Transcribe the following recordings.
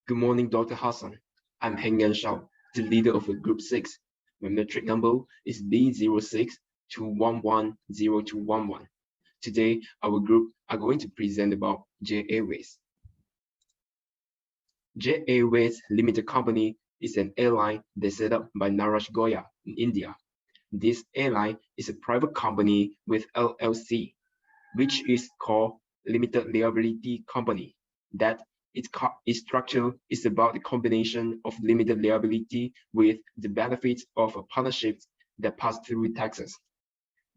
Good morning, Dr. Hassan. I'm SHAO, the leader of Group 6. My metric number is B0621102211. Today, our group are going to present about Jet Airways. Jet Airways Limited Company is an airline that set up by Naresh Goyal in India. This airline is a private company with LLC, which is called Limited Liability Company. That its structure is about the combination of limited liability with the benefits of a partnership that pass through taxes.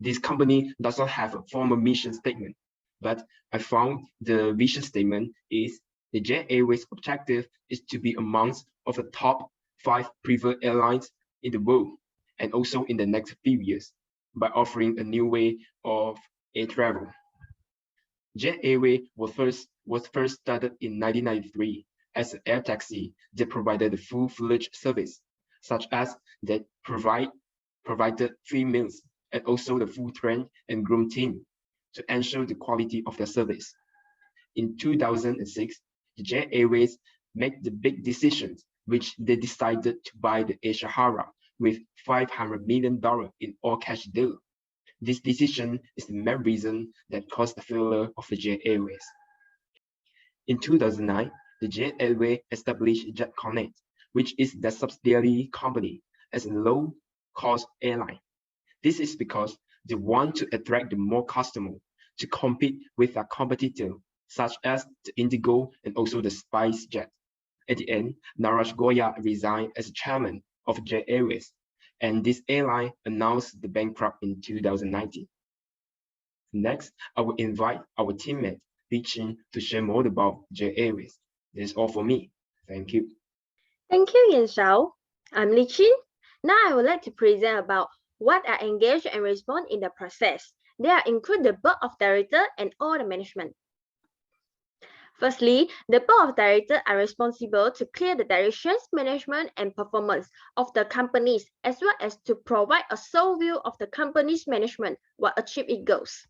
This company does not have a formal mission statement, but I found the vision statement is the Jet Airways objective is to be amongst of the top 5 preferred airlines in the world, and also in the next few years, by offering a new way of air travel. Jet Airways was first started in 1993 as an air taxi that provided a full-fledged service, such as that provided free meals and also the full train and groom team to ensure the quality of their service. In 2006, the Jet Airways made the big decisions, which they decided to buy the ATHIRAH with $500 million in all-cash deal. This decision is the main reason that caused the failure of the Jet Airways. In 2009, the Jet Airways established Jet Connect, which is the subsidiary company, as a low-cost airline. This is because they want to attract more customers to compete with their competitors, such as the Indigo and also the SpiceJet. At the end, Naresh Goyal resigned as chairman of Jet Airways, and this airline announced the bankrupt in 2019. Next, I will invite our teammate, CHYN, to share more about Jet Airways. That's all for me. Thank you. Thank you, SHAO. I'm CHYN. Now I would like to present about what are engaged and respond in the process. They include the board of directors and all the management. Firstly, the board of directors are responsible to clear the directions, management, and performance of the companies, as well as to provide a sole view of the company's management while achieve its goals.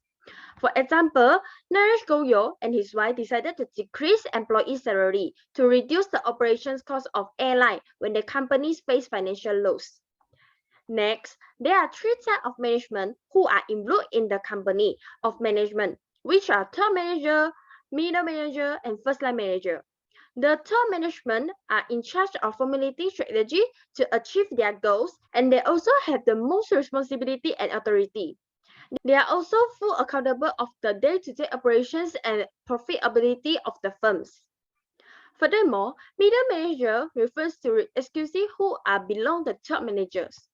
For example, Naresh Goyal and his wife decided to decrease employee salary to reduce the operations cost of airline when the companies face financial loss. Next, there are 3 types of management who are involved in the company of management, which are top manager, middle manager, and first-line manager. The top management are in charge of formulating strategy to achieve their goals, and they also have the most responsibility and authority. They are also full accountable of the day-to-day operations and profitability of the firms. Furthermore, middle manager refers to executives who are below the top managers.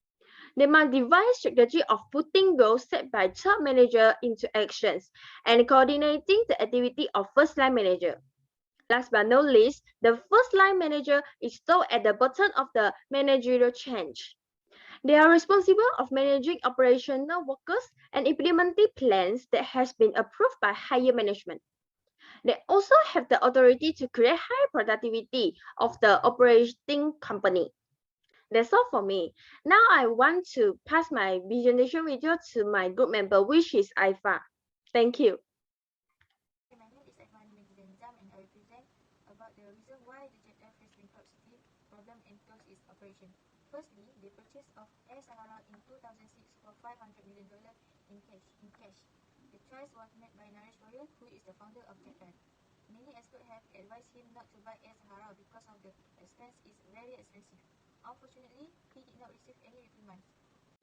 They must devise strategy of putting goals set by top manager into actions and coordinating the activity of first-line manager. Last but not least, the first-line manager is still at the bottom of the managerial chain. They are responsible of managing operational workers and implementing plans that has been approved by higher management. They also have the authority to create high productivity of the operating company. That's all for me. Now I want to pass my presentation video to my group member, which is AIFA. Thank you. My name is FARHAN, and I will present about the reason why the Jet Air faced bankruptcy problem and closed its operation. Firstly, the purchase of AirSahara in 2006 for $500 million in cash. The choice was made by Naresh Goyal, who is the founder of Jet Air. Many experts have advised him not to buy AirSahara because of the expense is very expensive. Unfortunately, he did not receive any reprimand.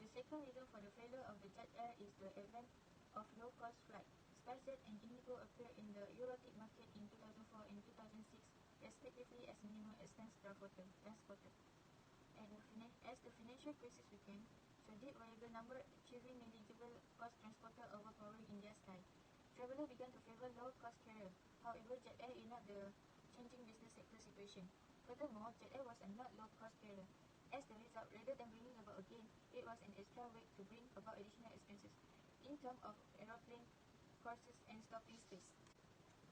The second reason for the failure of the Jet Air is the advent of low-cost flights. SpiceJet and Indigo appeared in the Eurotic market in 2004 and 2006, respectively as minimum expense transporter. As the financial crisis weakened, so did variable number achieving negligible cost transporter overpowering in their sky. Travelers began to favor low-cost carrier. However, Jet Air is not the changing business sector situation. Furthermore, Jet Air was a not low-cost carrier. As the result, rather than bringing about a gain, it was an extra way to bring about additional expenses in terms of aeroplane courses and stopping space.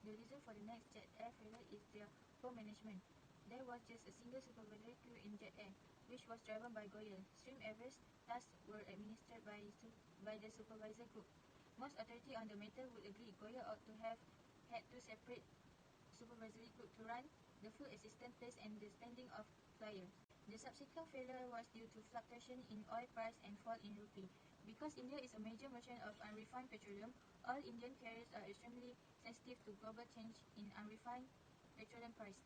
The reason for the next Jet Air failure is their poor management. There was just a single supervisory crew in Jet Air, which was driven by Goyal. Stream average tasks were administered by the supervisor group. Most authority on the matter would agree Goyal ought to have had 2 separate supervisory group to run the fuel assistance place and the standing of flyer. The subsequent failure was due to fluctuation in oil price and fall in rupee. Because India is a major merchant of unrefined petroleum, all Indian carriers are extremely sensitive to global change in unrefined petroleum price.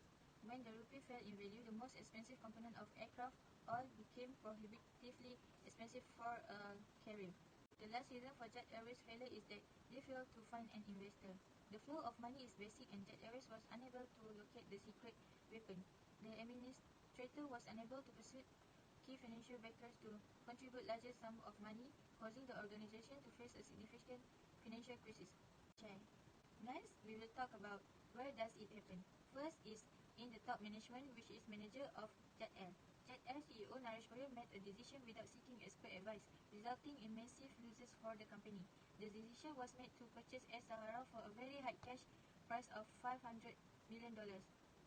When the rupee fell in value, the most expensive component of aircraft oil became prohibitively expensive for a carrier. The last reason for Jet Airways' failure is that they failed to find an investor. The flow of money is basic and Jet Airways was unable to locate the secret weapon. The administrator was unable to persuade key financial backers to contribute larger sum of money, causing the organization to face a significant financial crisis. Next, we will talk about where does it happen. First is in the top management, which is manager of Jet Air. Jet Air CEO Naresh Goyal made a decision without seeking expert advice, resulting in massive losses for the company. The decision was made to purchase Air Sahara for a very high cash price of $500 million.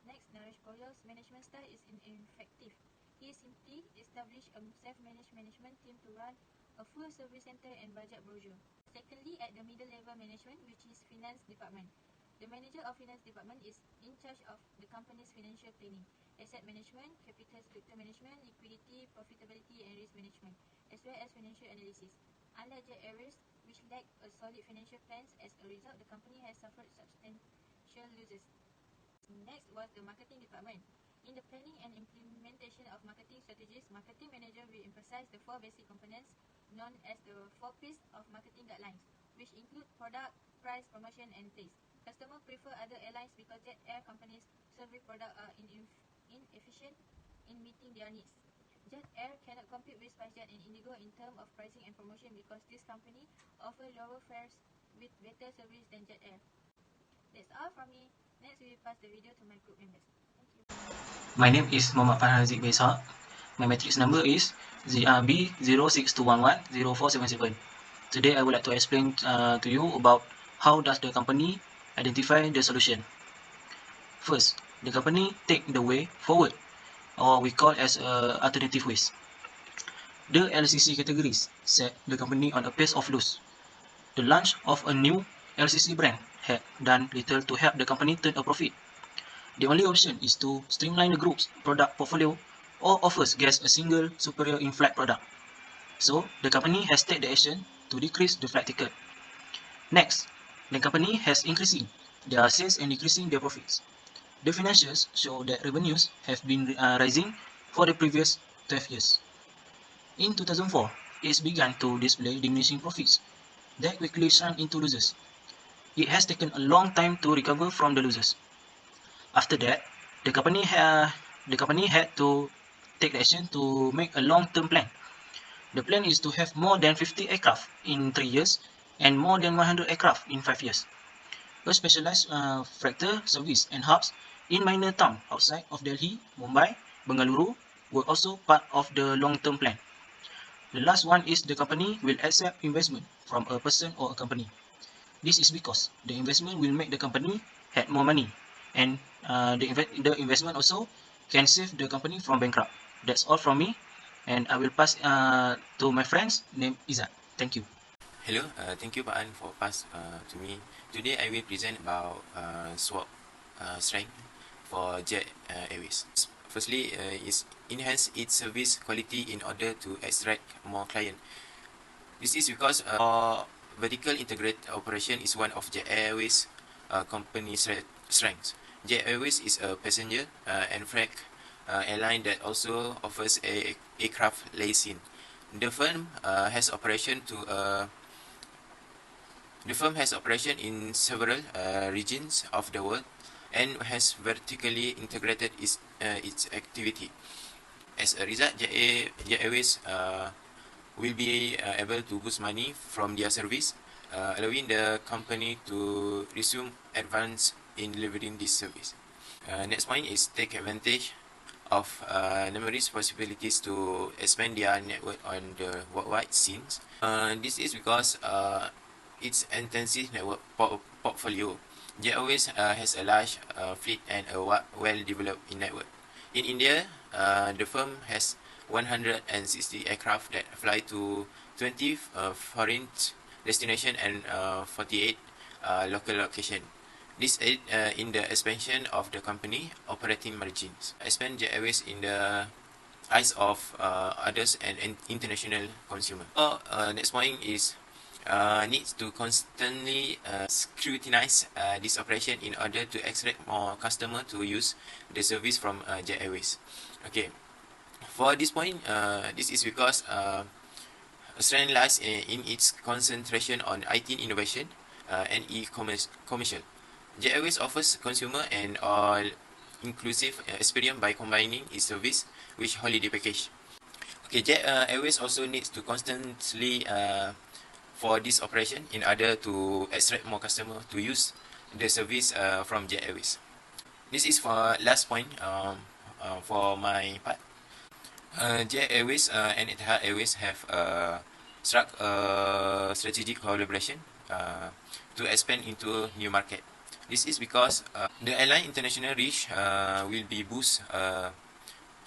Next, Naresh Goyal's management style is ineffective. He simply established a self-managed management team to run a full service center and budget brochure. Secondly, at the middle level management, which is finance department. The manager of finance department is in charge of the company's financial planning, asset management, capital structure management, liquidity, profitability and risk management, as well as financial analysis. Unlike Jet Airways, which lacked a solid financial plans, as a result, the company has suffered substantial losses. Next was the marketing department. In the planning and implementation of marketing strategies, marketing manager will emphasize the 4 basic components known as the 4 P's of marketing guidelines, which include product, price, promotion, and place. Customers prefer other airlines because Jet Air companies' service products are inefficient in meeting their needs. Jet Air cannot compete with SpiceJet and Indigo in terms of pricing and promotion because this company offers lower fares with better service than Jet Air. That's all from me. Next, we will pass the video to my group members. Thank you. My name is Muhammad FARHAN HAZIQ. My matrix number is ZRB062110477. Today I would like to explain to you about how does the company identify the solution. First, the company take the way forward, or we call as alternative ways. The LCC categories set the company on a pace of loss. The launch of a new LCC brand had done little to help the company turn a profit. The only option is to streamline the group's product portfolio or offers guests a single superior in-flight product. So, the company has taken the action to decrease the flight ticket. Next, the company has increasing their sales and decreasing their profits. The financials show that revenues have been rising for the previous 12 years. In 2004, it began to display diminishing profits that quickly shrunk into losses. It has taken a long time to recover from the losses. After that, the company had to take action to make a long-term plan. The plan is to have more than 50 aircraft in 3 years and more than 100 aircraft in 5 years. A specialized freighter service and hubs in minor towns outside of Delhi, Mumbai, Bengaluru were also part of the long-term plan. The last one is the company will accept investment from a person or a company. This is because the investment will make the company have more money, and the investment also can save the company from bankrupt. That's all from me, and I will pass to my friends named IZZAT. Thank you. Hello, thank you FARHAN for pass to me. Today I will present about swap strength for Jet Airways. Firstly, is enhance its service quality in order to extract more client. This is because vertical integrated operation is one of Jet Airways company's strengths. Jet Airways is a passenger and freight airline that also offers a aircraft leasing. The firm has operation in several regions of the world and has vertically integrated its activity. As a result, Jet Airways will be able to boost money from their service, allowing the company to resume advance in delivering this service. Next point is take advantage of numerous possibilities to expand their network on the worldwide scenes. This is because its intensive network portfolio. Jet Airways has a large fleet and a well-developed network. In India, the firm has 160 aircraft that fly to 20 foreign destinations and 48 local locations. This aid in the expansion of the company operating margins. Expand Jet Airways in the eyes of others and international consumer. Next point is needs to constantly scrutinize this operation in order to attract more customer to use the service from Jet Airways. Okay, for this point, this is because strength lies in its concentration on IT innovation and e-commerce commercial. Jet Airways offers consumer an all-inclusive experience by combining its service with holiday package. Okay, Jet Airways also needs to constantly for this operation in order to attract more customer to use the service from Jet Airways. This is for last point for my part. Jet Airways and Etihad Airways have struck a strategic collaboration to expand into new market. This is because the airline international reach will be boosted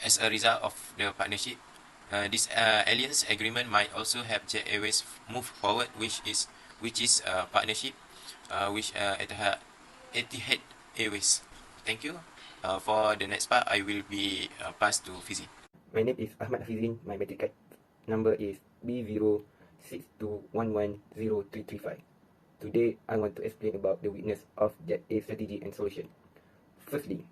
as a result of the partnership. This alliance agreement might also help Jet Airways move forward, which is partnership with Etihad Airways. Thank you. For the next part, I will be passed to Fizi. My name is Ahmad HAFIZIN. My matric card number is B062110335. Today, I want to explain about the weakness of Jet A strategy and solution. Firstly,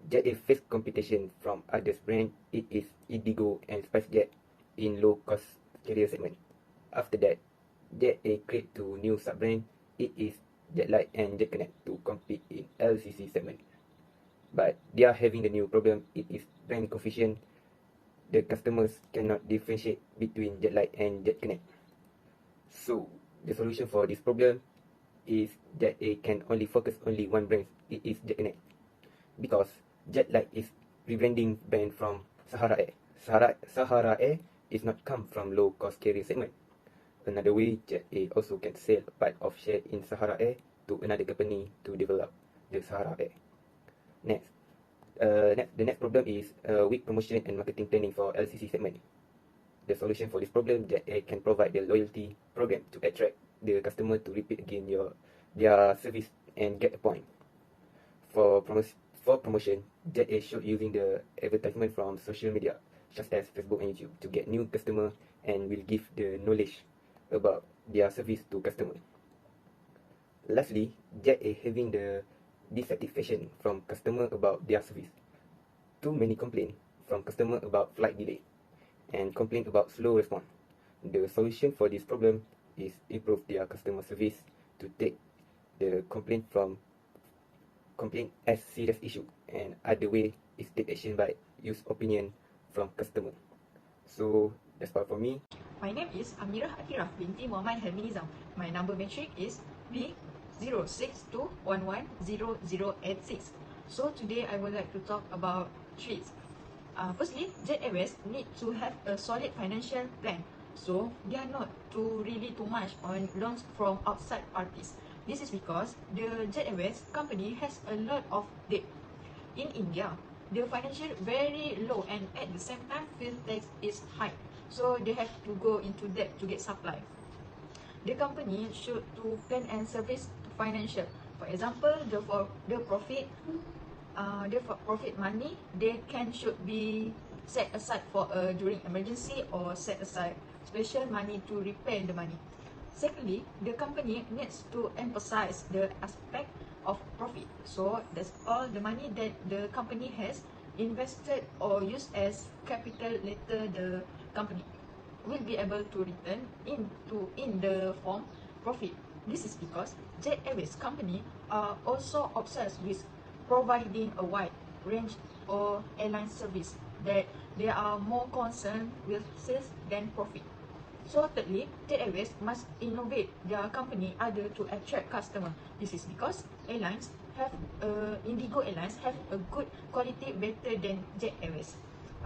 Jet A faced competition from other brands. It is Indigo and SpiceJet in low-cost carrier segment. After that, Jet A created two new sub-brands. It is Jetlight and JetConnect to compete in LCC segment. But they are having the new problem. It is brand confusion. The customers cannot differentiate between Jetlight and JetConnect. So, the solution for this problem is Jet A can only focus only one brand. It is JetConnect. Because Jetlight is rebranding brand from Sahara Air. Sahara Air is not come from low-cost carrier segment. Another way, Jet A also can sell a part of share in Sahara Air to another company to develop the Sahara Air. Next, the next problem is weak promotion and marketing planning for LCC segment. The solution for this problem, Jet A can provide the loyalty program to attract the customer to repeat again their service and get a point. For promotion, Jet A should using the advertisement from social media such as Facebook and YouTube to get new customer and will give the knowledge about their service to customer. Lastly, Jet A having the dissatisfaction from customer about their service. Too many complaints from customer about flight delay and complaint about slow response. The solution for this problem is improve their customer service to take the complaint as serious issue, and other way is take action by use opinion from customer. So that's all for me. My name is AMIRAH ATHIRAH binti Muhammad Helmi Nizam. My number matric is B062110086. So today I would like to talk about threats. Firstly, Jet Airways need to have a solid financial plan, so they are not too much on loans from outside parties. This is because the Jet Airways company has a lot of debt. In India, the financial very low, and at the same time fuel tax is high, so they have to go into debt to get supply. The company should to plan and service financial. For example, the profit money should be set aside for during emergency, or set aside special money to repair the money. Secondly, the company needs to emphasize the aspect of profit. So that's all the money that the company has invested or used as capital later the company will be able to return in the form profit. This is because Jet Airways company are also obsessed with providing a wide range of airline service, that they are more concerned with sales than profit. So thirdly, Jet Airways must innovate their company other to attract customer. This is because Indigo Airlines have a good quality better than Jet Airways.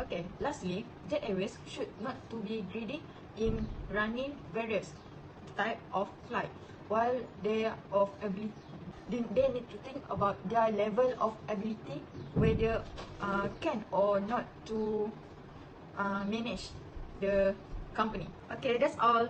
Okay, lastly, Jet Airways should not to be greedy in running various type of flight, while they are of ability. They need to think about their level of ability, whether can or not to manage the company. Okay, that's all.